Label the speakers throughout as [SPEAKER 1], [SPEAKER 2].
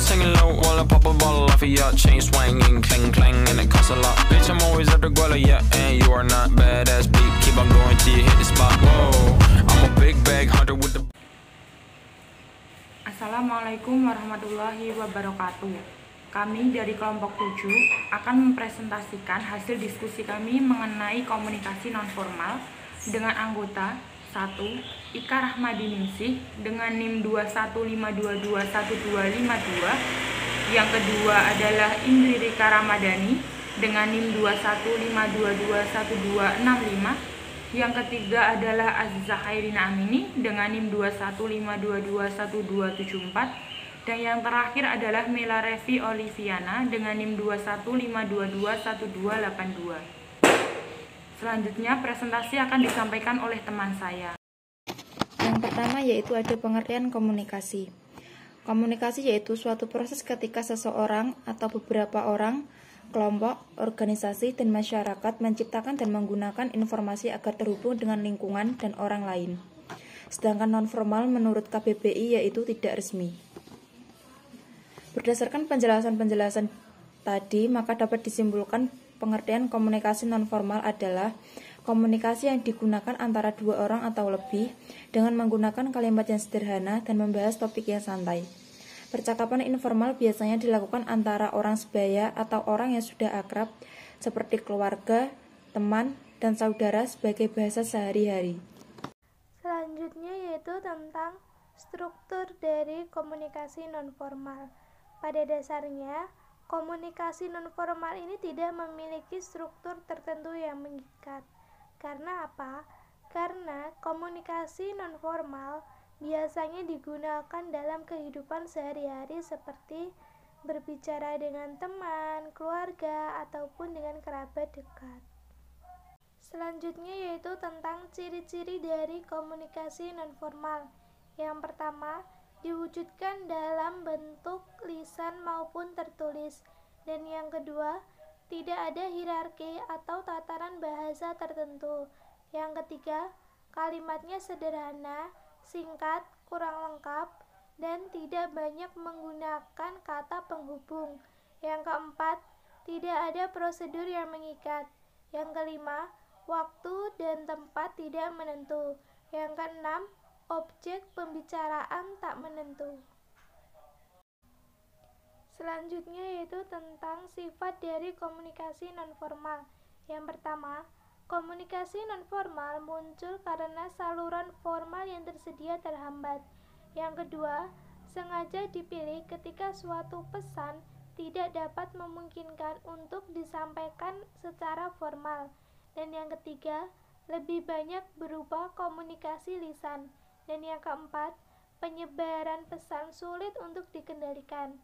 [SPEAKER 1] singing low while I pop a bottle off of ya. Chain swinging, clang clang, and it costs a lot. Bitch, I'm always at the guala, yeah, and you are not badass beat. Keep on going till you hit the spot. Whoa, I'm a big bag hunter with the.
[SPEAKER 2] Assalamualaikum warahmatullahi wabarakatuh. Kami dari kelompok 7 akan mempresentasikan hasil diskusi kami mengenai komunikasi nonformal dengan anggota 1. Ika Rahmadiningsih dengan NIM 215221252. Yang kedua adalah Indri Rika Ramadhani dengan NIM 215221265. Yang ketiga adalah Aziza Khairina Amini dengan NIM 215221274. Dan yang terakhir adalah Mela Revi Oliviana dengan NIM 215221282. Selanjutnya presentasi akan disampaikan oleh teman saya.
[SPEAKER 3] Yang pertama yaitu ada pengertian komunikasi. Komunikasi yaitu suatu proses ketika seseorang atau beberapa orang, kelompok, organisasi, dan masyarakat menciptakan dan menggunakan informasi agar terhubung dengan lingkungan dan orang lain. Sedangkan nonformal menurut KBBI yaitu tidak resmi. Berdasarkan penjelasan-penjelasan tadi, maka dapat disimpulkan pengertian komunikasi nonformal adalah komunikasi yang digunakan antara dua orang atau lebih dengan menggunakan kalimat yang sederhana dan membahas topik yang santai. Percakapan informal biasanya dilakukan antara orang sebaya atau orang yang sudah akrab seperti keluarga, teman, dan saudara sebagai bahasa sehari-hari.
[SPEAKER 4] Selanjutnya yaitu tentang struktur dari komunikasi nonformal. Pada dasarnya, komunikasi nonformal ini tidak memiliki struktur tertentu yang mengikat. Karena apa? Karena komunikasi nonformal biasanya digunakan dalam kehidupan sehari-hari seperti berbicara dengan teman, keluarga, ataupun dengan kerabat dekat. Selanjutnya yaitu tentang ciri-ciri dari komunikasi nonformal. Yang pertama, diwujudkan dalam bentuk lisan maupun tertulis. Dan yang kedua, tidak ada hierarki atau tataran bahasa tertentu. Yang ketiga, kalimatnya sederhana, singkat, kurang lengkap, dan tidak banyak menggunakan kata penghubung. Yang keempat, tidak ada prosedur yang mengikat. Yang kelima, waktu dan tempat tidak menentu. Yang keenam, objek pembicaraan tak menentu. Selanjutnya yaitu tentang sifat dari komunikasi nonformal. Yang pertama, komunikasi nonformal muncul karena saluran formal yang tersedia terhambat. Yang kedua, sengaja dipilih ketika suatu pesan tidak dapat memungkinkan untuk disampaikan secara formal. Dan yang ketiga, lebih banyak berupa komunikasi lisan. Dan yang keempat, penyebaran pesan sulit untuk dikendalikan.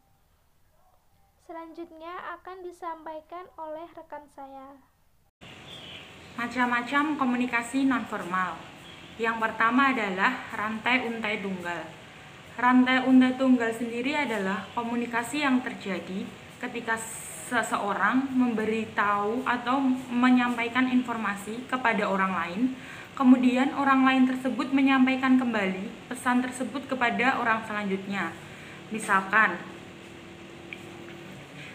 [SPEAKER 4] Selanjutnya akan disampaikan oleh rekan saya.
[SPEAKER 2] Macam-macam komunikasi nonformal. Yang pertama adalah rantai untai tunggal. Rantai untai tunggal sendiri adalah komunikasi yang terjadi ketika seseorang memberitahu atau menyampaikan informasi kepada orang lain. Kemudian orang lain tersebut menyampaikan kembali pesan tersebut kepada orang selanjutnya. Misalkan,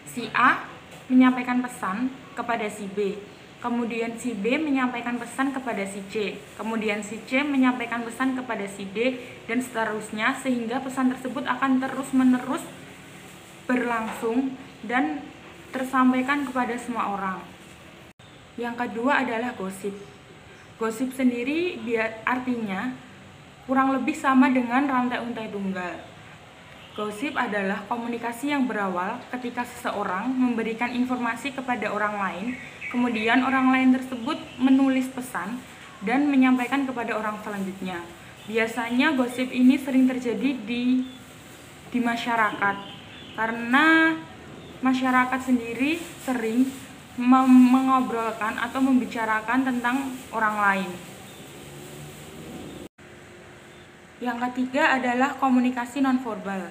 [SPEAKER 2] si A menyampaikan pesan kepada si B, kemudian si B menyampaikan pesan kepada si C, kemudian si C menyampaikan pesan kepada si D, dan seterusnya, sehingga pesan tersebut akan terus-menerus berlangsung dan tersampaikan kepada semua orang. Yang kedua adalah gosip. Gosip sendiri artinya kurang lebih sama dengan rantai untai tunggal. Gosip adalah komunikasi yang berawal ketika seseorang memberikan informasi kepada orang lain, kemudian orang lain tersebut menulis pesan dan menyampaikan kepada orang selanjutnya. Biasanya gosip ini sering terjadi di masyarakat, karena masyarakat sendiri sering mengobrolkan atau membicarakan tentang orang lain. Yang ketiga adalah komunikasi nonverbal.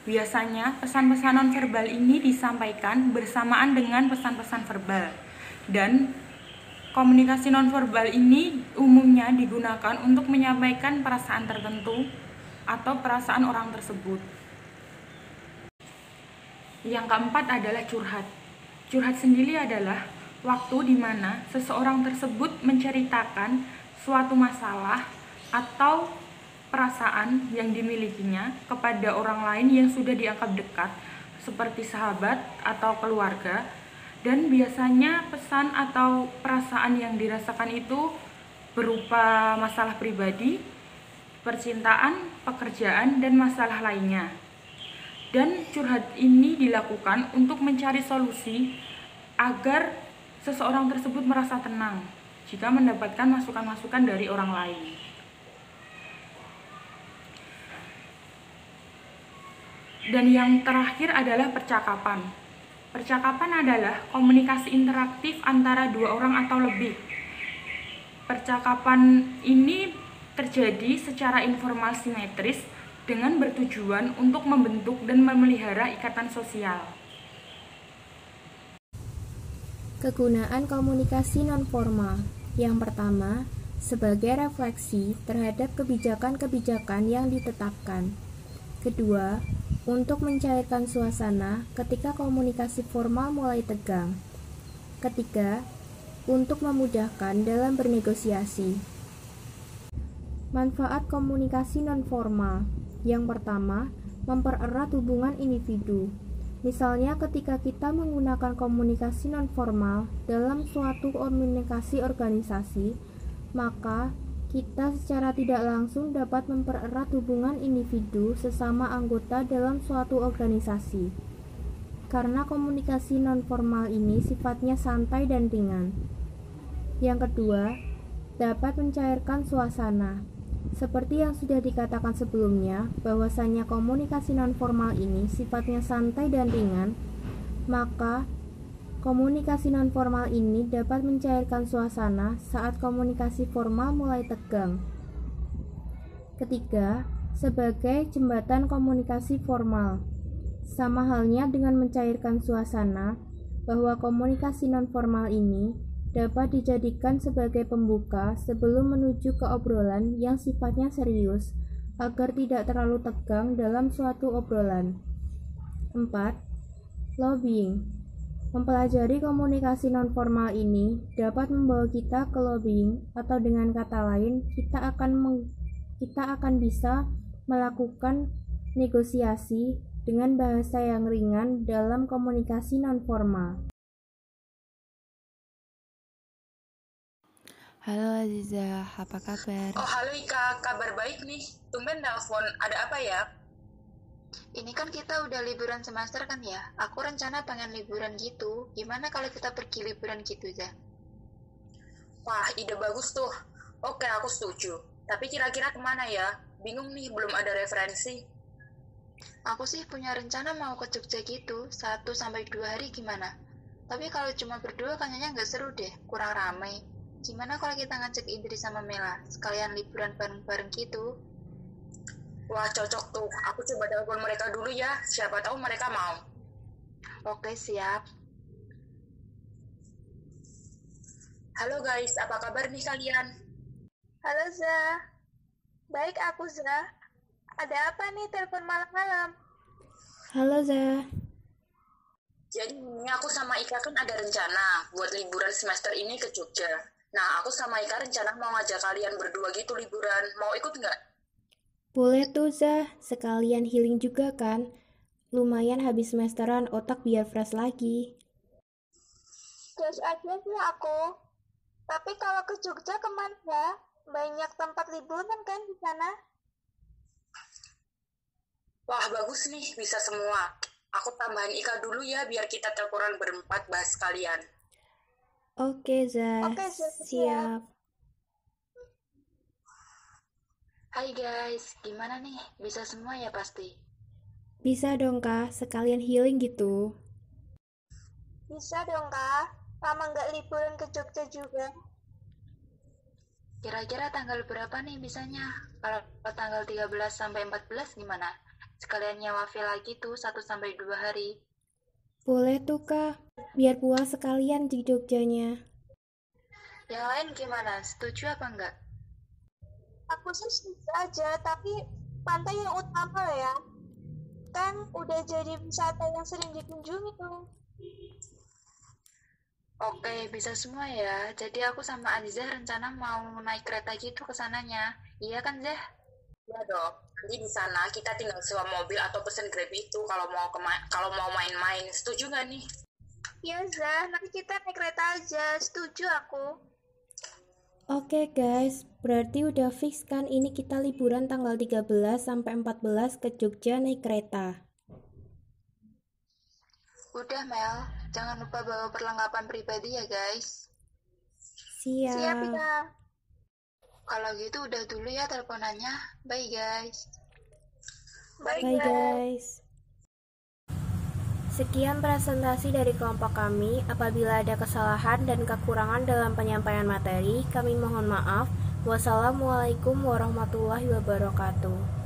[SPEAKER 2] Biasanya pesan-pesan nonverbal ini disampaikan bersamaan dengan pesan-pesan verbal. Dan komunikasi nonverbal ini umumnya digunakan untuk menyampaikan perasaan tertentu atau perasaan orang tersebut. Yang keempat adalah curhat. Curhat sendiri adalah waktu di mana seseorang tersebut menceritakan suatu masalah atau perasaan yang dimilikinya kepada orang lain yang sudah dianggap dekat, seperti sahabat atau keluarga. Dan biasanya pesan atau perasaan yang dirasakan itu berupa masalah pribadi, percintaan, pekerjaan, dan masalah lainnya. Dan curhat ini dilakukan untuk mencari solusi agar seseorang tersebut merasa tenang jika mendapatkan masukan-masukan dari orang lain. Dan yang terakhir adalah percakapan. Percakapan adalah komunikasi interaktif antara dua orang atau lebih. Percakapan ini terjadi secara informal simetris dengan bertujuan untuk membentuk dan memelihara ikatan sosial.
[SPEAKER 5] Kegunaan komunikasi nonformal. Yang pertama, sebagai refleksi terhadap kebijakan-kebijakan yang ditetapkan. Kedua, untuk mencairkan suasana ketika komunikasi formal mulai tegang. Ketiga, untuk memudahkan dalam bernegosiasi. Manfaat komunikasi nonformal. Yang pertama, mempererat hubungan individu. Misalnya ketika kita menggunakan komunikasi nonformal dalam suatu komunikasi organisasi, maka kita secara tidak langsung dapat mempererat hubungan individu sesama anggota dalam suatu organisasi. Karena komunikasi nonformal ini sifatnya santai dan ringan. Yang kedua, dapat mencairkan suasana. Seperti yang sudah dikatakan sebelumnya, bahwasannya komunikasi nonformal ini sifatnya santai dan ringan, maka komunikasi nonformal ini dapat mencairkan suasana saat komunikasi formal mulai tegang. Ketiga, sebagai jembatan komunikasi formal. Sama halnya dengan mencairkan suasana, bahwa komunikasi nonformal ini dapat dijadikan sebagai pembuka sebelum menuju ke obrolan yang sifatnya serius, agar tidak terlalu tegang dalam suatu obrolan. 4. Lobbying. Mempelajari komunikasi nonformal ini dapat membawa kita ke lobbying, atau dengan kata lain, kita akan bisa melakukan negosiasi dengan bahasa yang ringan dalam komunikasi nonformal.
[SPEAKER 3] Halo Aziza, apa kabar?
[SPEAKER 2] Oh halo Ika, kabar baik nih. Tumben nelpon, ada apa ya?
[SPEAKER 6] Ini kan kita udah liburan semester kan ya? Aku rencana pengen liburan gitu. Gimana kalau kita pergi liburan gitu ya?
[SPEAKER 2] Wah, ide bagus tuh. Oke, aku setuju. Tapi kira-kira kemana ya? Bingung nih, belum ada referensi.
[SPEAKER 6] Aku sih punya rencana mau ke Jogja gitu, 1-2 hari gimana? Tapi kalau cuma berdua kayaknya nggak seru deh, kurang ramai. Gimana kalau kita ngajak Indri sama Mela, sekalian liburan bareng-bareng gitu?
[SPEAKER 2] Wah, cocok tuh. Aku coba telepon mereka dulu ya, siapa tahu mereka mau.
[SPEAKER 6] Oke, siap.
[SPEAKER 2] Halo guys, apa kabar nih kalian?
[SPEAKER 4] Halo Zah. Baik aku Zah. Ada apa nih telepon malam-malam?
[SPEAKER 5] Halo Zah.
[SPEAKER 2] Jadi ini aku sama Ika kan ada rencana buat liburan semester ini ke Jogja. Nah, aku sama Ika rencana mau ngajak kalian berdua gitu liburan. Mau ikut nggak?
[SPEAKER 5] Boleh tuh Zah, sekalian healing juga kan? Lumayan habis semesteran, otak biar fresh lagi.
[SPEAKER 4] Gas aja sih aku. Tapi kalau ke Jogja kemana ya? Banyak tempat liburan kan di sana?
[SPEAKER 2] Wah, bagus nih, bisa semua. Aku tambahin Ika dulu ya, biar kita teleponan berempat bahas kalian.
[SPEAKER 5] Oke Zah,
[SPEAKER 4] Oke,
[SPEAKER 5] siap.
[SPEAKER 6] Hai guys, gimana nih? Bisa semua ya pasti?
[SPEAKER 5] Bisa dong Kak, sekalian healing gitu.
[SPEAKER 4] Bisa dong Kak. Lama nggak liburan ke Jogja juga.
[SPEAKER 6] Kira-kira tanggal berapa nih bisanya? Kalau tanggal 13-14 gimana? Sekalian nyewa villa gitu 1-2 hari.
[SPEAKER 5] Boleh tuh Kak, biar puas sekalian di Jogjanya.
[SPEAKER 6] Yang lain gimana? Setuju apa enggak?
[SPEAKER 4] Aku sih setuju aja, tapi pantai yang utama lah ya.
[SPEAKER 7] kan udah jadi wisata yang sering dikunjungi tuh.
[SPEAKER 6] Oke, bisa semua ya. Jadi aku sama Aziza rencana mau naik kereta gitu ke sananya. Iya kan, Zah?
[SPEAKER 8] Ya dong. Nanti di sana kita tinggal sewa mobil atau pesen Grab itu kalau mau main-main. Setuju nggak nih?
[SPEAKER 7] Iya, Zah. Nanti kita naik kereta aja. Setuju aku.
[SPEAKER 5] Oke guys, berarti udah fix kan ini kita liburan tanggal 13 sampai 14 ke Jogja naik kereta.
[SPEAKER 6] Udah, Mel. Jangan lupa bawa perlengkapan pribadi ya, guys.
[SPEAKER 5] Siap.
[SPEAKER 7] Siap ya.
[SPEAKER 6] Kalau gitu udah dulu ya teleponannya. Bye, guys.
[SPEAKER 5] Bye guys. Sekian presentasi dari kelompok kami. Apabila ada kesalahan dan kekurangan dalam penyampaian materi, kami mohon maaf. Wassalamualaikum warahmatullahi wabarakatuh.